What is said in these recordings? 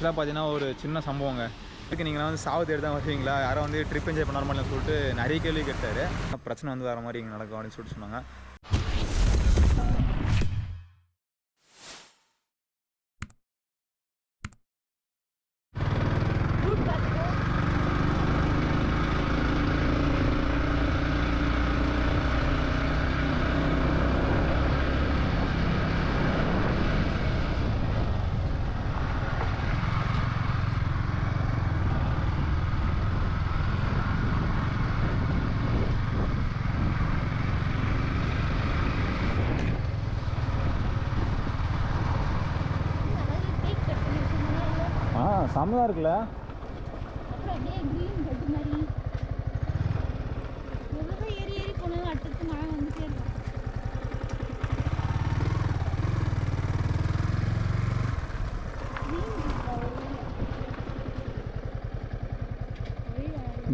ஆக்சுவலாக பார்த்தீங்கன்னா ஒரு சின்ன சம்பவங்க. இதுக்கு நீங்களாம் வந்து சாவு தேடி தான் வருவீங்களா, யாரும் வந்து ட்ரிப் என்ஜாய் பண்ண நார்மல்னு சொல்லிட்டு நிறைய கேள்வி கேட்டார். பிரச்சனை வந்து வேறு மாதிரி இங்கே நடக்கும் அப்படின்னு சொல்லிட்டு சொன்னாங்க. செம்மையாக இருக்குல்ல.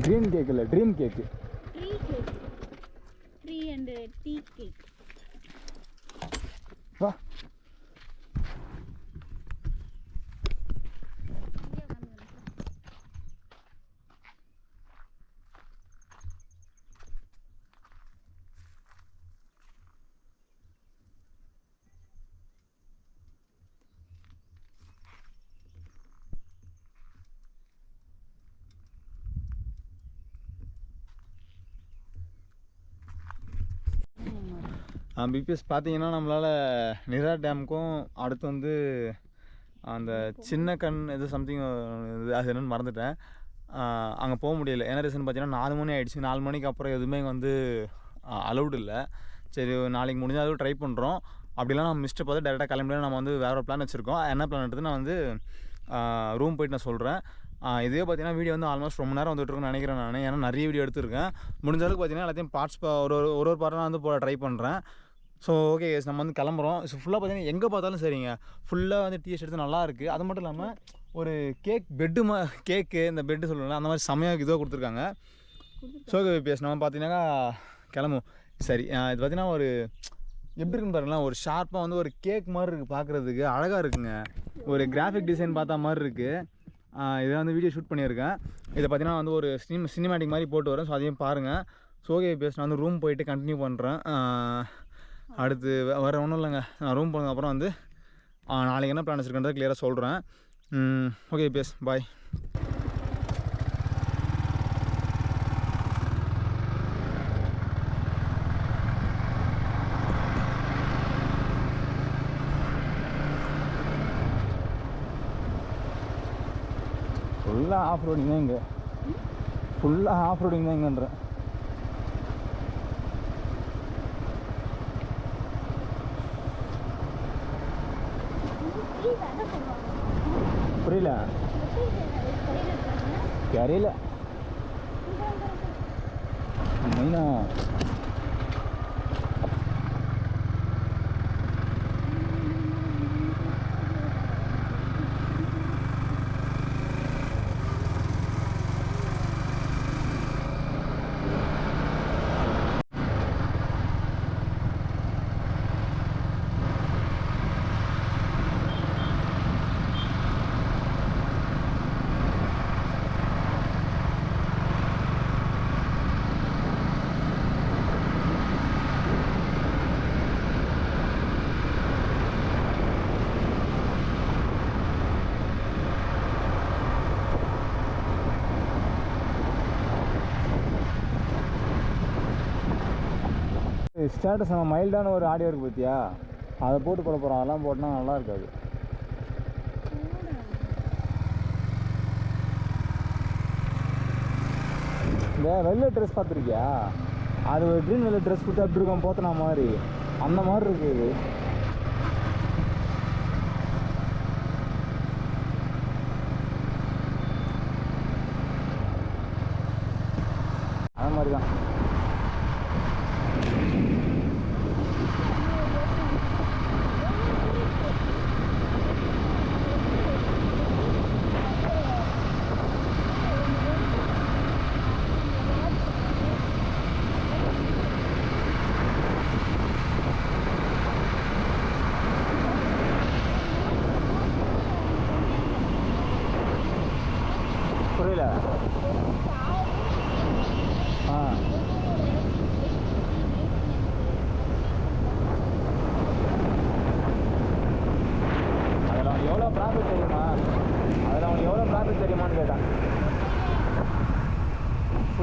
க்ரீன் கேக் இல்லை, dream cake. Tree and tea cake. வா. பிபிஎஸ் பார்த்தீங்கன்னா நம்மளால் நிரா டேமுக்கும் அடுத்து வந்து அந்த சின்ன கண் எது சம்திங் அது என்னென்னு மறந்துட்டேன், அங்கே போக முடியல. என்ன ரீசன் பார்த்தீங்கன்னா 4 மணி ஆகிடுச்சு. 4 மணிக்கு அப்புறம் எதுவுமே வந்து அலௌடு இல்லை. சரி நாளைக்கு முடிஞ்சாலும் ட்ரை பண்ணுறோம். அப்படிலாம் நம்ம மிஸ்ட்டு பார்த்து டேரெக்டாக கிளம்பினா நம்ம வந்து வேறு ஒரு பிளான் வச்சுருக்கோம். என்ன பிளான் எடுத்து நான் வந்து ரூம் போய்ட்டு நான் சொல்கிறேன். இதே பார்த்தீங்கன்னா வீடியோ வந்து ஆல்மோஸ்ட் ரொம்ப நேரம் வந்துட்டுருக்குன்னு நினைக்கிறேன் நான். ஏன்னா நிறைய வீடியோ எடுத்துருக்கேன். முடிஞ்ச அளவுக்கு பார்த்தீங்கன்னா எல்லாத்தையும் பார்ட்ஸ் ஒரு பார்ட்டாக வந்து போட ட்ரை பண்ணுறேன். ஸோ ஓகே நம்ம வந்து கிளம்புறோம். ஸோ ஃபுல்லாக பார்த்தீங்கன்னா எங்கே பார்த்தாலும் சரிங்க, ஃபுல்லாக வந்து டீ எடுத்து நல்லா இருக்குது. அது மட்டும் இல்லாமல் ஒரு பெட்டு கேக்கு இந்த பெட்டு சொல்லுவாங்க அந்த மாதிரி செம்மையாக இதுவாக கொடுத்துருக்காங்க. ஸோ பிபிஎஸ் நம்ம பார்த்தீங்கன்னா கிளம்பும். சரி இது பார்த்தீங்கன்னா ஒரு எப்படி இருக்குன்னு பாருங்களேன், ஒரு ஷார்ப்பாக வந்து ஒரு கேக் மாதிரி இருக்குது, பார்க்குறதுக்கு அழகாக இருக்குங்க. ஒரு கிராஃபிக் டிசைன் பார்த்தா மாதிரி இருக்குது. இதை வந்து வீடியோ ஷூட் பண்ணியிருக்கேன். இதை பார்த்தீங்கன்னா வந்து ஒரு சினிமேட்டிக் மாதிரி போட்டு வரேன். ஸோ அதையும் பாருங்கள். ஸோ ஓகே பிபிஎஸ் நான் வந்து ரூம் போயிட்டு கண்டினியூ பண்ணுறேன். அடுத்து வேறு ஒன்றும் இல்லைங்க, நான் ரூம் போனதுக்கு அப்புறம் வந்து நாளைக்கு என்ன பிளான் வச்சுருக்கேன்றதை கிளியராக சொல்கிறேன். ஓகே பிபிஎஸ் பாய். ஃபுல்லாக ஆஃப் ரோடிங் தான் இங்கே, ஃபுல்லாக ஆஃப் ரோடிங் தான் இங்கன்றேன். புரியல தெரியல மெயினா ஸ்டேட்டஸ் நம்ம மைல்டான ஒரு ஆடியோ இருக்குது பார்த்தியா, அதை போட்டு போட போகிறோம். அதெல்லாம் போட்டால் நல்லா இருக்காது. இந்த வெள்ளை ட்ரெஸ் பார்த்துருக்கியா, அது ஒரு க்ரீன் வெள்ளை ட்ரெஸ் கொடுத்து அப்படி இருக்கோம் போத்தனா மாதிரி, அந்த மாதிரி இருக்குது. அது மாதிரி தான்.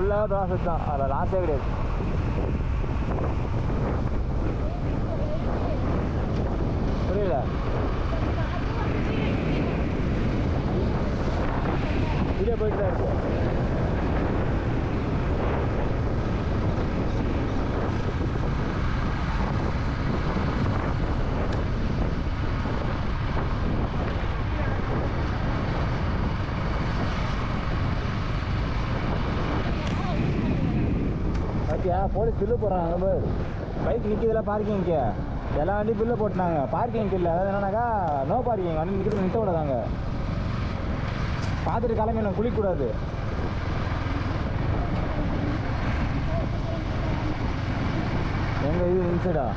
ஃபுல்லாக ப்ராசஸ் தான், அதில் லாஸே கிடையாது. புரியல? வீடியோ போயிட்டு தான் இருக்கு. ஓகே, போலீஸ் பில்லு போடுறாங்க. பைக் நிற்கிதுல பார்க்கிங்க்கு, எல்லா வண்டியும் பில்லு போட்டுனாங்க. பார்க்கிங் இல்லை, அதாவது என்னன்னாக்கா நோ பார்க்கிங், வண்டி நிற்கிறது நிறுத்த விடாதாங்க. பார்த்துட்டு கிளம்பி நான் குளிக்கக்கூடாது. எங்கே இது இன்சைடா?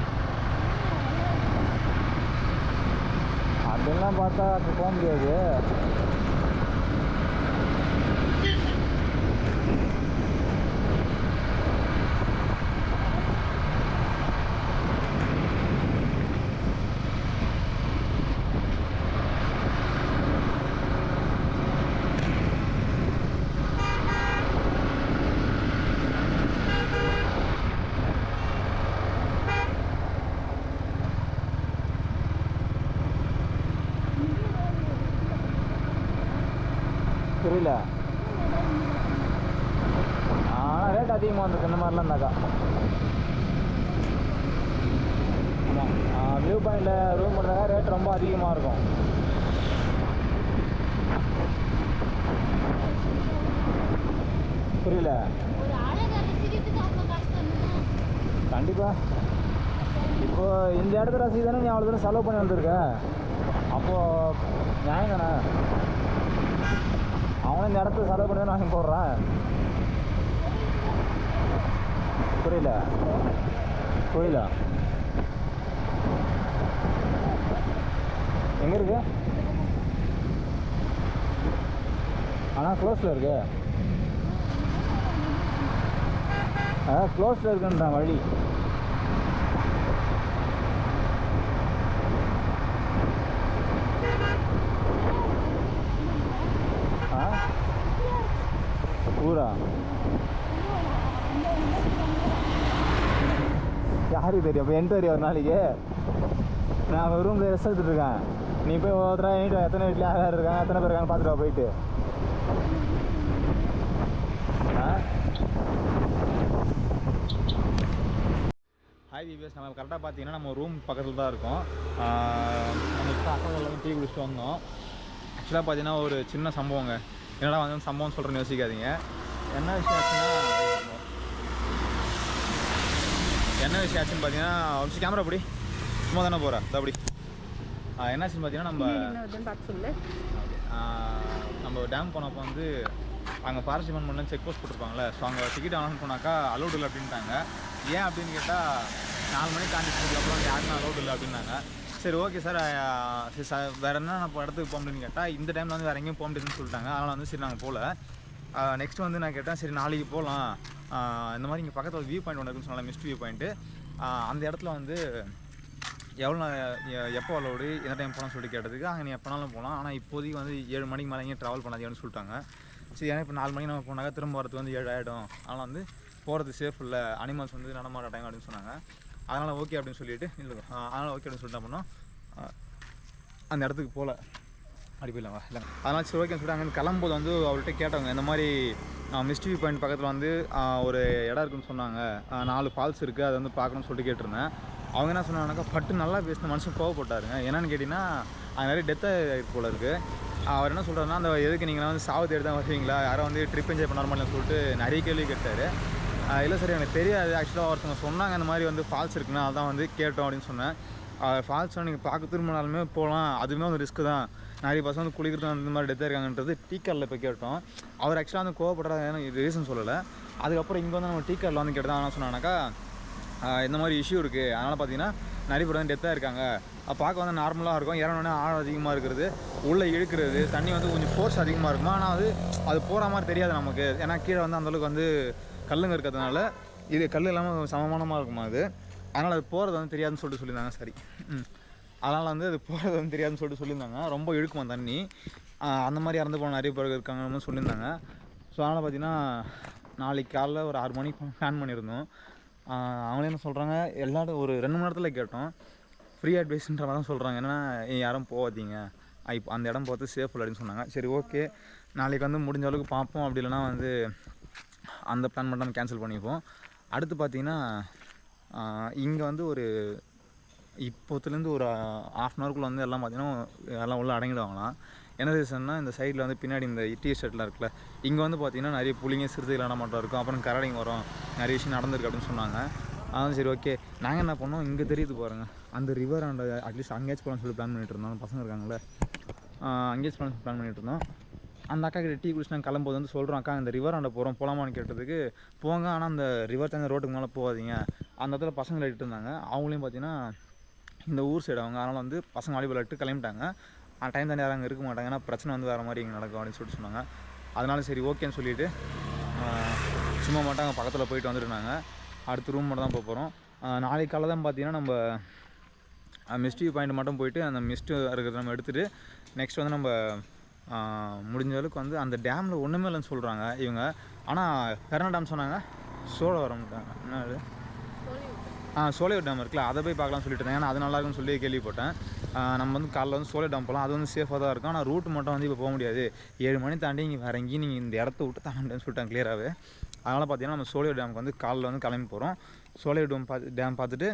அதெல்லாம் பார்த்தா போக முடியாது. புரியல? ஆனால் ரேட் அதிகமாக வந்துருக்கு இந்த மாதிரிலாம் இருந்தாக்கா. ஆமாம், வியூ பாயிண்டில் ரூம் பண்ணாக்கா ரேட் ரொம்ப அதிகமாக இருக்கும். புரியல? கண்டிப்பாக. இப்போது இந்த இடத்துல ரசீது தானே நீ அவ்வளோ தூரம் செலவு பண்ணி வந்திருக்க, அப்போது நியாயம் தானே. அவனும் இந்த இடத்துல செலவு பண்ணி தான் வாங்கி போடுறான். புரியல? புரியல? எங்கே இருக்கு? ஆனால் க்ளோஸில் இருக்கு. அதான் க்ளோஸில் இருக்குன்றான் வழி. ஊரா? யாருக்கு தெரியும்? இப்போ என்கிட்ட தெரியும். ஒரு நாளைக்கு நான் ரூமில் ரெஸ்ட் எடுத்துட்டு இருக்கேன். நீ போய் ஒருத்தரா என்கிட்ட எத்தனை வீட்டில் யார் யார் இருக்காங்க, எத்தனை பேர் இருக்கான்னு பார்த்துட்டு வா போயிட்டு. ஹாய் விபிஎஸ், நம்ம கரெக்டாக பார்த்தீங்கன்னா நம்ம ரூம் பக்கத்தில் தான் இருக்கோம். நம்ம இப்போ அக்கா டீ குடிச்சிட்டு வந்தோம். ஆக்சுவலாக பார்த்தீங்கன்னா ஒரு சின்ன சம்பவங்க. என்னடா வந்து சம்பவம் சொல்கிறேன்னு யோசிக்காதீங்க. என்ன விஷயம் ஆச்சுன்னு பார்த்தீங்கன்னா, ஒரு கேமரா அப்படி சும்மா தானே போகிறேன் அப்படி. என்னாச்சுன்னு பார்த்தீங்கன்னா, நம்ம டேம் போனப்போ வந்து அங்கே ஃபாரஸ்ட் டிபார்ட்மெண்ட் செக் போஸ்ட் போட்டிருப்பாங்களே, ஸோ அங்கே டிக்கெட் ஆன் போனாக்கா அலோடு இல்லை அப்படின்ட்டாங்க. ஏன் அப்படின்னு கேட்டால் 4 மணிக்கு தாண்டி அப்புறம் யாருமே அலோடு இல்லை அப்படின்னாங்க. சரி ஓகே சார், சரி சார் வேறு என்ன நம்ம இடத்துக்கு போக முடியும்னு கேட்டால் இந்த டைமில் வந்து வேறு எங்கேயும் போக முடியுதுன்னு சொல்லிட்டாங்க. அதனால் வந்து சரி நாங்கள் போகல. நெக்ஸ்ட் வந்து நான் கேட்டேன், சரி நாளைக்கு போகலாம், இந்த மாதிரி இங்கே பக்கத்தில் வியூ பாயிண்ட் ஒன்று இருக்குன்னு சொன்னால, மிஸ்ட் வியூ பாயிண்ட்டு. அந்த இடத்துல வந்து எவ்வளோ எப்போ அலோடு, எந்த டைம் போகலாம்னு சொல்லிட்டு கேட்டதுக்கு அங்கே நீ எப்போனாலும் போகலாம், ஆனால் இப்போதைக்கு வந்து 7 மணிக்கு மேலே எங்கேயும் ட்ராவல் பண்ணாதீங்கன்னு சொல்லிட்டாங்க. சரி, ஏன்னா இப்போ 4 மணிக்கு நம்ம போனாக்கா திரும்ப வரதுக்கு வந்து 7 ஆகிடும், அதனால் வந்து போகிறது சேஃப் இல்லை, அனிமல்ஸ் வந்து நடமாட டைம் அப்படின்னு சொன்னாங்க. அதனால் ஓகே அப்படின்னு சொல்லிட்டு இல்லை, அதனால் ஓகே அப்படின்னு சொல்லிட்டு பண்ணோம். அந்த இடத்துக்கு போகல, அப்படி போயிடலாமா இல்லை. அதனால் சரி ஓகேன்னு சொல்லிட்டு அங்கே கிளம்பும்போது வந்து அவர்கிட்ட கேட்டவங்க, இந்த மாதிரி மிஸ்ட் வியூ பாயிண்ட் பக்கத்தில் வந்து ஒரு இடம் இருக்குதுன்னு சொன்னாங்க, 4 ஃபால்ஸ் இருக்குது, அதை வந்து பார்க்கணும்னு சொல்லிட்டு கேட்டிருந்தேன். அவங்க என்ன சொன்னாங்கன்னாக்கா, பட்டு நல்லா பேசின மனுஷன் கோவப்பட்டாருங்க. என்னென்னு கேட்டிங்கன்னா, அது நிறைய டெத்தாக போல இருக்குது. அவர் என்ன சொல்கிறாருன்னா, அந்த எதுக்கு நீங்கள் வந்து சாவு தேடி தான் வருவீங்களா, யாரும் வந்து ட்ரிப் என்ஜாய் பண்ண மாதிரின்னு சொல்லிட்டு நிறைய கேள்வி கேட்டார். இல்லை சார் எனக்கு தெரியாது, ஆக்சுவலாக ஒருத்தவங்க சொன்னாங்க இந்த மாதிரி வந்து ஃபால்ஸ் இருக்குன்னா அதான் வந்து கேட்டோம் அப்படின்னு சொன்னேன். ஃபால்ஸ்லாம் நீங்கள் பார்க்க திரும்பினாலுமே போகலாம், அதுவுமே வந்து ரிஸ்க்கு தான், நிறைய பசங்க வந்து குளிக்கிறது அந்த மாதிரி டெத்தாக இருக்காங்கன்றது டீக்காரில் இப்போ கேட்டோம். அவர் ஆக்சுவலாக வந்து கோவப்படுறாங்க, இது ரீசன் சொல்லலை. அதுக்கப்புறம் இங்கே வந்து நம்ம டீக்காரில் வந்து கேட்டு தான் என்ன சொன்னாங்கன்னாக்கா, இந்த மாதிரி இஷ்யூ இருக்குது, அதனால் பார்த்தீங்கன்னா நிறைய பேர் வந்து டெத்தாக இருக்காங்க, பார்க்க வந்து நார்மலாக இருக்கும், இறங்கினோடனே ஆழம் அதிகமாக இருக்கிறது, உள்ளே இழுக்கிறது, தண்ணி வந்து கொஞ்சம் ஃபோர்ஸ் அதிகமாக இருக்குமா, ஆனால் அது போகிற மாதிரி தெரியாது நமக்கு, ஏன்னா கீழே வந்து அந்தளவுக்கு வந்து கல்லுங்க இருக்கிறதுனால இது கல் இல்லாமல் சமமானமாக இருக்குமா அது, அதனால் அது போகிறது வந்து தெரியாதுன்னு சொல்லிட்டு சொல்லியிருந்தாங்க. சரி, அதனால் வந்து அது போகிறது வந்து தெரியாதுன்னு சொல்லிட்டு சொல்லியிருந்தாங்க. ரொம்ப இழுக்குமா தண்ணி, அந்த மாதிரி இறந்து போன நிறைய பேர் இருக்காங்கன்னு சொல்லியிருந்தாங்க. ஸோ அதனால் பார்த்திங்கன்னா நாளைக்கு காலைல ஒரு 6 மணிக்கு பிளான் பண்ணியிருந்தோம். அவங்களே என்ன சொல்கிறாங்க, எல்லாரும் ஒரு 2 மணி நேரத்தில் கேட்டோம். ஃப்ரீ அட்வைஸ்ன்ற மாதிரி தான் சொல்கிறாங்க. என்னென்னா யாரும் போகாதீங்க, இப்போ அந்த இடம் பார்த்து சேஃப் அப்படின்னு சொன்னாங்க. சரி ஓகே, நாளைக்கு வந்து முடிஞ்ச அளவுக்கு பார்ப்போம். அப்படி இல்லைனா வந்து அந்த பிளான் மட்டும் நம்ம கேன்சல் பண்ணிப்போம். அடுத்து பார்த்திங்கன்னா இங்கே வந்து ஒரு இப்போத்துலேருந்து ஒரு 1/2 அன் ஹவருக்குள்ளே வந்து எல்லாம் பார்த்திங்கன்னா எல்லாம் உள்ள அடங்கிடுவாங்களாம். என்ன ரீசன்னா, இந்த சைடில் வந்து பின்னாடி இந்த டீ ஷர்ட்லாம் இருக்குல்ல, இங்கே வந்து பார்த்திங்கன்னா நிறைய புள்ளிங்க சிறுத்தைகள் நடமாட்டம் இருக்கும். அப்புறம் கரடிங்க வரும், நிறைய விஷயம் நடந்திருக்கு அப்படின்னு சொன்னாங்க. அதான் சரி ஓகே, நாங்கள் என்ன பண்ணோம், இங்கே தெரியுது பாருங்கள் அந்த ரிவர் அண்ட் அட்லீஸ்ட் அங்கேஜ் போகலான்னு சொல்லி பிளான் பண்ணிட்டு இருந்தோம். பசங்க இருக்காங்களே, அங்கேஜ் போகலான்னு பிளான் பண்ணிட்டு இருந்தோம். அந்த அக்கா கிட்ட டீ குடிச்சு நாங்கள் கிளம்போது வந்து சொல்கிறோம், அக்கா இந்த ரிவர் ஆண்ட போகலாமான்னு கேட்டதுக்கு, போங்க ஆனால் அந்த ரிவர் தண்ணி ரோட்டுக்கு மேலே போகாதீங்க. அந்த இடத்துல பசங்களை இட்டு இருந்தாங்க. அவங்களையும் பார்த்தீங்கன்னா இந்த ஊர் சைடு அவங்க, அதனால் வந்து பசங்க வாலிபால் இட்டு கிளம்பிட்டாங்க. டைம் தாண்டி யாரும் அங்கே இருக்க மாட்டாங்க, ஏன்னா பிரச்சனை வந்து வேறு மாதிரி இங்கே நடக்கும் அப்படின்னு சொல்லிட்டு சொன்னாங்க. அதனால சரி ஓகேன்னு சொல்லிவிட்டு சும்மா மட்டும் அங்கே பக்கத்தில் போயிட்டு வந்துட்டுருந்தாங்க. அடுத்த ரூம் மட்டும் தான் போக போகிறோம். நாளைக்கு காலை தான் பார்த்தீங்கன்னா நம்ம மிஸ்ட் வியூ பாயிண்ட் மட்டும் போயிட்டு அந்த மிஸ்ட்டு இருக்கிறத நம்ம எடுத்துகிட்டு நெக்ஸ்ட் வந்து நம்ம முடிஞ்ச அளவுக்கு வந்து அந்த டேமில் ஒன்றுமே இல்லைன்னு சொல்கிறாங்க இவங்க. ஆனால் பெர்னா டேம் சொன்னாங்க, சோழவரம்ட்டாங்க. என்ன அது, சோலையூர் டேம் இருக்குல்ல, அதை போய் பார்க்கலாம்னு சொல்லிட்டு இருந்தேன். ஏன்னா அது நல்லா இருக்குன்னு சொல்லி கேள்விப்பட்டேன். நம்ம வந்து காலைல வந்து சோலையூர் டேம் போகலாம், அது வந்து சேஃபாக தான் இருக்கும். ஆனால் ரூட் மட்டும் வந்து இப்போ போக முடியாது, 7 மணி தாண்டி இங்கே வேறு எங்கேயும் நீங்கள் இந்த இடத்த விட்டு தாண்ட முடியாதுன்னு சொல்லிட்டாங்க கிளியராகவே. அதனால் பார்த்தீங்கன்னா நம்ம சோலையூர் டேமுக்கு வந்து காலைல வந்து கிளம்பி போகிறோம். சோலையூர் டேம் பார்த்துட்டு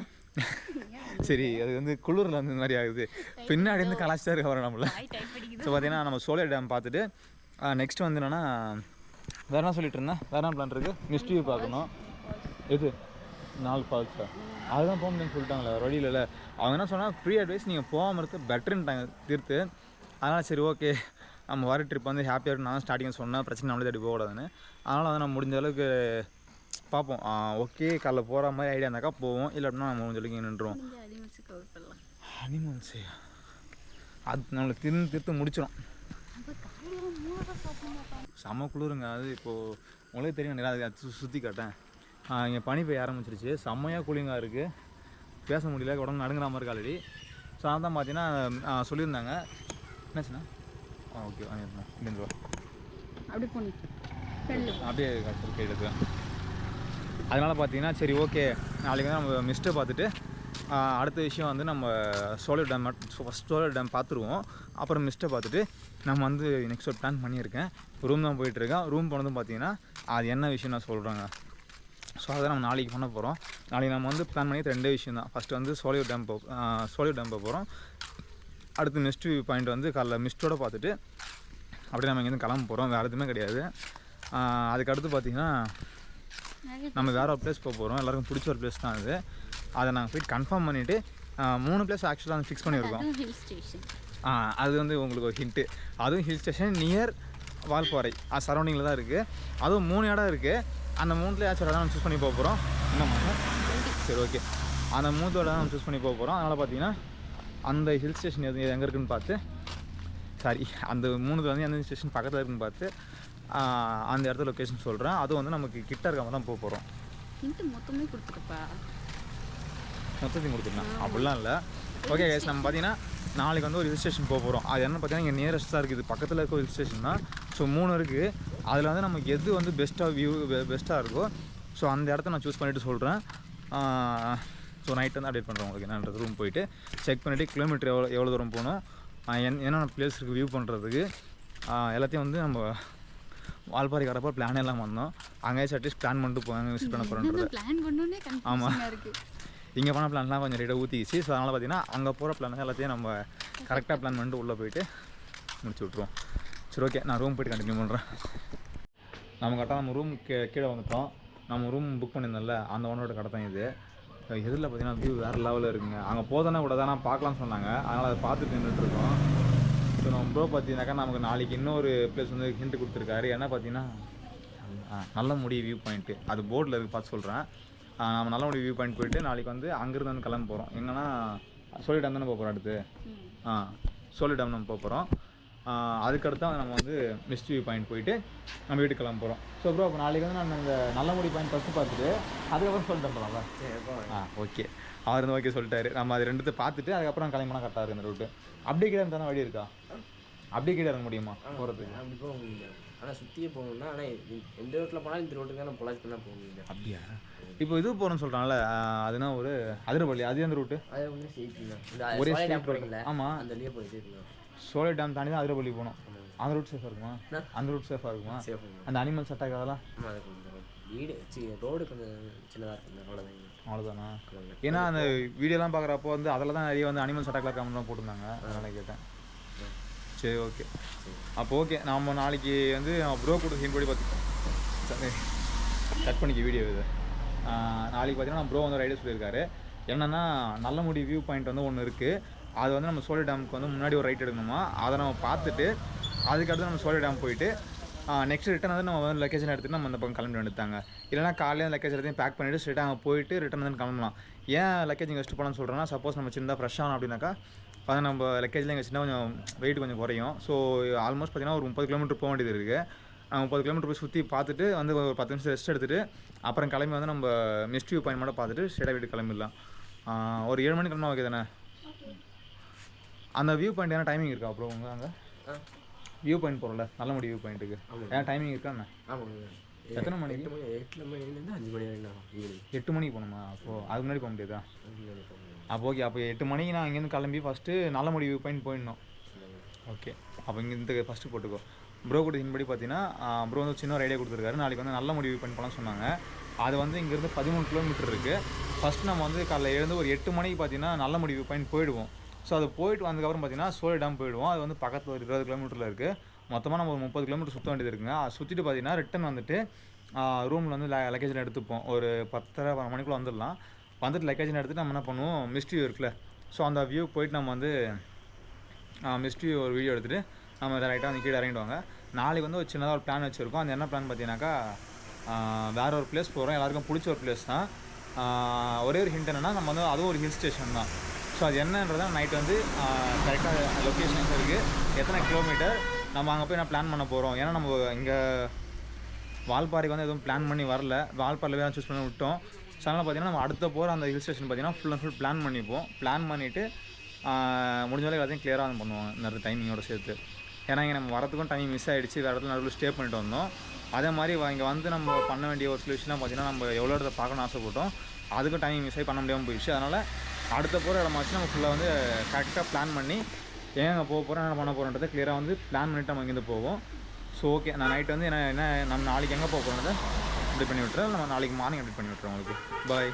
சரி அது வந்து குளிரில் வந்து இந்த மாதிரி ஆகுது, பின்னாடி இருந்து கலாச்சிட்டா இருக்க வர நம்மள. ஸோ பார்த்தீங்கன்னா நம்ம சோலையூர் டேம் பார்த்துட்டு நெக்ஸ்ட் வந்து என்னென்னா வேறு என்ன சொல்லிட்டு இருந்தேன், வேறு என்ன பிளான் இருக்குது, மிஸ்ட் வியூ பார்க்கணும். எது 4 ஃபால்ஸா, அதுதான் போக முடியும்னு சொல்லிட்டாங்களே வழியில் இல்லை. அவங்க என்ன சொன்னால் ஃப்ரீ அட்வைஸ், நீங்கள் போகாமல் இருக்க பெட்டருன்ட்டாங்க தீர்த்து. அதனால் சரி ஓகே, நம்ம வர ட்ரிப் வந்து ஹாப்பியாக இருக்கும். நான் ஸ்டார்டிங் சொன்னேன் பிரச்சனை நம்மளே தேடி போகக்கூடாதுன்னு. அதனால் வந்து நம்ம முடிஞ்ச அளவுக்கு பார்ப்போம். ஓகே காலைல போகிற மாதிரி ஐடியா இருந்தாக்கா போவோம், இல்லை அப்படின்னா நம்ம முடிஞ்ச அளவுக்கு நின்றுவோம். அனிமல்ஸே அது நம்மளை திருத்து முடிச்சிடும். செம்ம குளிருங்க. அது இப்போது உங்களுக்கு தெரியும், நிறையா அது சுற்றி காட்டேன். இங்கே பனி பெய்ய ஆரம்பிச்சிருச்சு, செம்மையாக கூலிங்காக இருக்குது, பேச முடியல, உடம்பு நடுங்கிற மாதிரி இருக்கு ஆல்ரெடி. ஸோ அதான் பார்த்தீங்கன்னா சொல்லியிருந்தாங்க. என்னாச்சுண்ணா ஓகே வாங்கிருந்தோம் இப்படின்னு அப்படியே கையில். அதனால் பார்த்தீங்கன்னா சரி ஓகே, நாளைக்கு வந்து நம்ம மிஸ்ட்டை பார்த்துட்டு அடுத்த விஷயம் வந்து நம்ம Solaiyur dam first Solaiyur dam பார்த்துருவோம். அப்புறம் மிஸ்ட்டை பார்த்துட்டு நம்ம வந்து நெக்ஸ்ட் ஒரு பிளான் பண்ணியிருக்கேன். ரூம் தான் போயிட்டுருக்கேன். ரூம் போனதும் பார்த்தீங்கன்னா அது என்ன விஷயம் நான் சொல்கிறேங்க. ஸோ அதை நம்ம நாளைக்கு பண்ண போகிறோம். நாளைக்கு நம்ம வந்து பிளான் பண்ணி 2 விஷயம் தான். ஃபஸ்ட்டு வந்து சோலையூர் டேம் போக போகிறோம். அடுத்து மிஸ்ட் வியூ பாயிண்ட் வந்து காலைல மிஸ்ட்டோடு பார்த்துட்டு அப்படியே நம்ம இங்கேருந்து கிளம்ப போகிறோம். வேறு எதுவுமே கிடையாது. அதுக்கடுத்து பார்த்திங்கன்னா நம்ம வேறு ஒரு பிளேஸ் போக போகிறோம். எல்லாருக்கும் பிடிச்ச ஒரு பிளேஸ் தான் அது. அதை நாங்கள் போய்ட்டு கன்ஃபார்ம் பண்ணிவிட்டு 3 பிளேஸ் ஆக்சுவலாக வந்து ஃபிக்ஸ் பண்ணியிருக்கோம். அது வந்து உங்களுக்கு ஒரு ஹிண்ட்டு. அதுவும் ஹில் ஸ்டேஷன் நியர் வால்பாறை சரௌண்டிங்கில் தான் இருக்குது. அதுவும் 3 இடம் இருக்குது. அந்த 3ல ஏதாச்சும் இடம் நம்ம சூஸ் பண்ணி போக போகிறோம். என்னம்மா சரி ஓகே, அந்த 3 இடம் நம்ம சூஸ் பண்ணி போக போகிறோம். அதனால் பார்த்தீங்கன்னா அந்த ஹில் ஸ்டேஷன் எங்கே இருக்குதுன்னு பார்த்து, சாரி அந்த 3 வந்து எந்த ஸ்டேஷன் பக்கத்தில் இருக்குன்னு பார்த்து அந்த இடத்துல லொக்கேஷன் சொல்கிறேன். அதுவும் வந்து நமக்கு கிட்ட இருக்காம தான் போக போகிறோம். மொத்தத்தையும் கொடுத்துருந்தேன் அப்படிலாம் இல்லை. ஓகே கைஸ், நம்ம பார்த்தீங்கன்னா நாளைக்கு வந்து ஒரு ஹில் ஸ்டேஷன் போக போகிறோம். அது என்ன பார்த்தீங்கன்னா இங்கே நியரஸ்ட்டாக இருக்குது, பக்கத்தில் இருக்க ஹில் ஸ்டேஷன் தான். ஸோ 3 இருக்குது. அதில் வந்து நமக்கு எது வந்து பெஸ்ட்டாக இருக்கோ ஸோ அந்த இடத்த நான் சூஸ் பண்ணிவிட்டு சொல்கிறேன். ஸோ நைட் வந்து அப்டேட் பண்ணுறேன் உங்களுக்கு என்னன்றது. ரூம் போயிட்டு செக் பண்ணிவிட்டு கிலோமீட்டர் எவ்வளோ தூரம் போகணும், என்னென்ன பிளேஸ் இருக்குது வியூ பண்ணுறதுக்கு, எல்லாத்தையும் வந்து நம்ம வால்பாறை கடப்போ பிளான் எல்லாம் வந்தோம். அங்கேயாச்சும் அட்லீஸ்ட் பிளான் பண்ணிட்டு போவாங்க விசிட் பண்ண போகிறோன்றது. ஆமாம், இங்கே பண்ண பிளான்லாம் கொஞ்சம் ரேட்டாக ஊற்றிச்சு. ஸோ அதனால் பார்த்தீங்கன்னா அங்கே போகிற பிளான் எல்லாத்தையும் நம்ம கரெக்டாக பிளான் பண்ணிட்டு உள்ளே போயிட்டு முடிச்சு விட்ருவோம். சரி ஓகே, நான் ரூம் போய்ட்டு கண்டினியூ பண்ணுறேன். நம்ம கரெக்டாக நம்ம ரூம் கீழே வந்துட்டோம். நம்ம ரூம் புக் பண்ணியிருந்தோம்ல அந்த ஒன்னோட கடை தான் இது. எதில் பார்த்தீங்கன்னா வியூ வேறு லெவலில் இருக்குங்க. அங்கே போதானே கூட தான் பார்க்கலாம்னு சொன்னாங்க. அதனால் அதை பார்த்துட்டு நின்றுட்டுருக்கோம். ஸோ நம்ம ப்ரோ பார்த்தீங்கன்னாக்கா நமக்கு நாளைக்கு இன்னொரு பிளேஸ் வந்து ஹிண்ட் கொடுத்துருக்காரு. என்ன பார்த்தீங்கன்னா நல்ல முடி வியூ பாயிண்ட்டு, அது போர்டில் இருக்குது பார்த்து சொல்கிறேன். நம்ம நல்ல முடி வியூ பாயிண்ட் போயிட்டு நாளைக்கு வந்து அங்கேருந்து வந்து கிளம்ப போகிறோம். எங்கன்னா சோலை டேம் தானே போக போகிறோம். அடுத்து சோலை டேம் நம்ம போக போகிறோம். அதுக்கடுத்து நம்ம வந்து மிஸ்ட் வியூ பாயிண்ட் போயிட்டு நம்ம வீட்டுக்கு கிளம்ப போகிறோம். ஸோ ப்ரோ அப்போ நாளைக்கு வந்து நான் இந்த நல்ல முடி பாயிண்ட் ஃபஸ்ட்டு பார்த்துட்டு அதுக்கப்புறம் சொல்லிட்டு போகலாம்ல. ஓகே, அவர் வந்து ஓகே சொல்லிட்டாரு. நம்ம அது 2 பார்த்துட்டு அதுக்கப்புறம் கிளம்பினா கரெக்டாக இருக்குது இந்த ரூட்டு. அப்படியே கீழே இருந்தால் வழி இருக்கா? அப்படியே கீழே இறங்க முடியுமா போகிறதுக்கு? ஆனால் சுற்றியே போகணும்னா ஆனால் எந்த ரோட்டில் போனாலும் இந்த ரோட்டுக்கு தான் பொள்ளாச்சி தான் போகணும். அப்படியா? இப்போ இது போகிறோன்னு சொல்கிறான்ல, அதுனா ஒரு அதிரப்பள்ளி, அது அந்த ரூட்டு அதை வந்து சேர்த்துங்க ஒரே இந்த டேம் ஸ்ட்ரீட் போகிறீங்களா? ஆமாம், அந்தலேயே போய் சேர்த்துங்க. சோலை டேம் தாண்டி தான் அதிரப்பள்ளி போகணும். அந்த ரூட் சேஃபாக இருக்குமா? அந்த ரூட் சேஃபாக இருக்குமா? சேஃப். அந்த அனிமல்ஸ் அட்டாக் அதெல்லாம்? ஆமாம், அது கொஞ்சம் வீடு ரோடு கொஞ்சம் சின்னதாக இருக்குங்க, அவ்வளோதான். அவ்வளோதானா? ஏன்னா அந்த வீடியோலாம் பார்க்குறப்போ வந்து அதில் தான் நிறைய வந்து அனிமல்ஸ் அட்டாக்லாம் கமெண்ட்லாம் போட்டிருந்தாங்க, அதனால் கேட்டேன். சரி, ஓகே. அப்போ ஓகே, நம்ம நாளைக்கு வந்து ப்ரோ கூட சீன் படி பார்த்து கட் பண்ணிக்க வீடியோ இது. நாளைக்கு பார்த்தீங்கன்னா நம்ம ப்ரோ வந்து ரைடு சொல்லியிருக்காரு. என்னென்னா நல்லமுடி வியூ பாயிண்ட் வந்து ஒன்று இருக்குது. அது வந்து நம்ம சோலை டேமுக்கு வந்து முன்னாடி ஒரு ரைட் எடுக்கணுமா, அதை நம்ம பார்த்துட்டு அதுக்கடுத்து நம்ம சோலை டேம் போயிட்டு நெக்ஸ்ட் ரிட்டன் வந்து நம்ம வந்து லொக்கேஷன் எடுத்துகிட்டு நம்ம அந்த பக்கம் கிளம்பி வந்துட்டாங்க. இல்லைனா காலையில் லக்கேஜ் எல்லாத்தையும் பேக் பண்ணிவிட்டு ஸ்ட்ரெயிட்டாக அங்கே போயிட்டு ரிட்டன் வந்து கிளம்பலாம். ஏன் லக்கேஜ் இங்கே வச்சுட்டு போகலான்னு சொல்கிறேன்னா, சப்போஸ் நம்ம சின்னதாக ஃப்ரெஷ் ஆகணும் அப்படின்னாக்கா அதை நம்ம லக்கேஜில் இங்கே சின்ன கொஞ்சம் வெயிட் கொஞ்சம் குறையும். ஸோ ஆல்மோஸ்ட் பார்த்திங்கன்னா ஒரு 30 கிலோமீட்டர் போக வேண்டியது இருக்குது. 30 கிலோமீட்டர் போய் சுற்றி பார்த்துட்டு வந்து ஒரு 10 நிமிஷம் ரெஸ்ட் எடுத்துகிட்டு அப்புறம் கிளம்பி வந்து நம்ம மிஸ்ட் வியூ பாயிண்ட் மட்டும் பார்த்துட்டு ஸ்ட்ரெயிட்டாக வீட்டுக்கு கிளம்பிடலாம். ஒரு 7 மணிக்கு கிளம்பா ஓகே தானே? அந்த வியூ பாயிண்ட் ஏன்னா டைமிங் இருக்கா அப்புறம் உங்கள் அங்கே வியூ பாயிண்ட் போகிறல நல்லமுடி வியூ பாயிண்ட்டுக்கு ஏன்னா டைமிங் இருக்காண்ணே? ஆமாங்க. எத்தனை மணிக்கு? 8 மணிலேருந்து 5 மணி வரைக்கும் ஈவினிங். 8 மணிக்கு போகணுமா? அப்போது அதுக்கு முன்னாடி போக முடியாதா? அப்போ ஓகே, அப்போ 8 மணிக்கு நான் இங்கேருந்து கிளம்பி ஃபஸ்ட்டு நல்லமுடி வியூ பாயிண்ட் போயிடணும். ஓகே, அப்போ இங்கே ஃபஸ்ட்டு போட்டுக்கோ. ப்ரோ கூட இன்படி பார்த்தீங்கன்னா ப்ரோ வந்து சின்ன ஒரு ஐடியா கொடுத்துருக்காரு. நாளைக்கு வந்து நல்லமுடி வியூ பாயிண்ட் போகலான்னு சொன்னாங்க. அது வந்து இங்கேருந்து 13 கிலோமீட்டர் இருக்குது. ஃபஸ்ட்டு நம்ம வந்து காலைல எழுந்து ஒரு 8 மணிக்கு பார்த்தீங்கன்னா நல்லமுடி வியூ பாயிண்ட் போயிடுவோம். ஸோ அது போயிட்டு வந்ததுக்கப்புறம் பார்த்தீங்கன்னா சோலை டேம் போயிடுவோம். அது வந்து பக்கத்தில் ஒரு 20 கிலோமீட்டரில் இருக்குது. மொத்தமாக நம்ம ஒரு 30 கிலோமீட்டர் சுற்ற வேண்டியது இருக்குங்க. அது சுற்றிட்டு பார்த்தீங்கன்னா ரிட்டன் வந்துட்டு ரூமில் வந்து லக்கேஜில் எடுத்துப்போம். ஒரு 10:30 மணிக்குள்ளே வந்துடலாம். வந்துட்டு லக்கேஜில் எடுத்துகிட்டு நம்ம என்ன பண்ணுவோம், மிஸ்ட் வியூ இருக்குல்ல, ஸோ அந்த வியூ போயிட்டு நம்ம வந்து மிஸ்ட் வியூ ஒரு வீடியோ எடுத்துகிட்டு நம்ம ரைட்டாக வந்து கீழே இறங்கிடுவாங்க. நாளைக்கு வந்து ஒரு சின்னதாக ஒரு பிளான் வச்சுருக்கோம். அது என்ன பிளான் பார்த்தீங்கன்னாக்கா வேறு ஒரு பிளேஸ் போகிறோம். எல்லாருக்கும் பிடிச்ச ஒரு பிளேஸ் தான். ஒரே ஒரு ஹிண்ட் என்னென்னா நம்ம வந்து அதுவும் ஒரு ஹில் ஸ்டேஷன் தான். ஸோ அது என்னன்றதை நைட் வந்து கரெக்டாக லொக்கேஷன்ஸ் இருக்குது, எத்தனை கிலோமீட்டர் நம்ம அங்கே போய் நான் பிளான் பண்ண போகிறோம். ஏன்னா நம்ம இங்கே வால்பாறைக்கு வந்து எதுவும் பிளான் பண்ணி வரல, வால்பாறையில் தான் சூஸ் பண்ணி விட்டோம். ஸோ அதனால் பார்த்திங்கன்னா நம்ம அடுத்த போகிற அந்த ஹில் ஸ்டேஷன் பார்த்திங்கன்னா ஃபுல் அண்ட் ஃபுல் பிளான் பண்ணிப்போம். பிளான் பண்ணிவிட்டு முடிஞ்ச வரைக்கும் எல்லாத்தையும் கிளியராக வந்து பண்ணுவோம் நிறைய டைமிங்கோட சேர்த்து. ஏன்னா இங்கே நம்ம வரத்துக்கும் டைம் மிஸ் ஆகிடுச்சு, வேறு இடத்துல நடுவில் ஸ்டே பண்ணிட்டு வந்தோம். அதே மாதிரி இங்கே வந்து நம்ம பண்ண வேண்டிய ஒரு சில விஷயம்லாம் பார்த்திங்கன்னா நம்ம எவ்வளோ இடத்த பார்க்கணும்னு ஆசைப்பட்டோம், அதுக்கும் டைம் மிஸ் ஆகி பண்ண முடியாமல் போயிடுச்சு. அதனால் அடுத்த போகிற இடமாச்சு நம்ம ஃபுல்லாக வந்து கரெக்டாக பிளான் பண்ணி ஏங்க போக போகிறோம், என்ன பண்ண போகிறோன்றதை கிளியராக வந்து பிளான் பண்ணிவிட்டு நம்ம இங்கேருந்து போவோம். ஸோ ஓகே, நான் நைட்டு வந்து என்ன நம்ம நாளைக்கு எங்கே போக போகிறோன்றதை அப்டேட் பண்ணி விட்டுறேன். நம்ம நாளைக்கு மார்னிங் அப்டேட் பண்ணி விட்டுறேன் உங்களுக்கு. பாய்.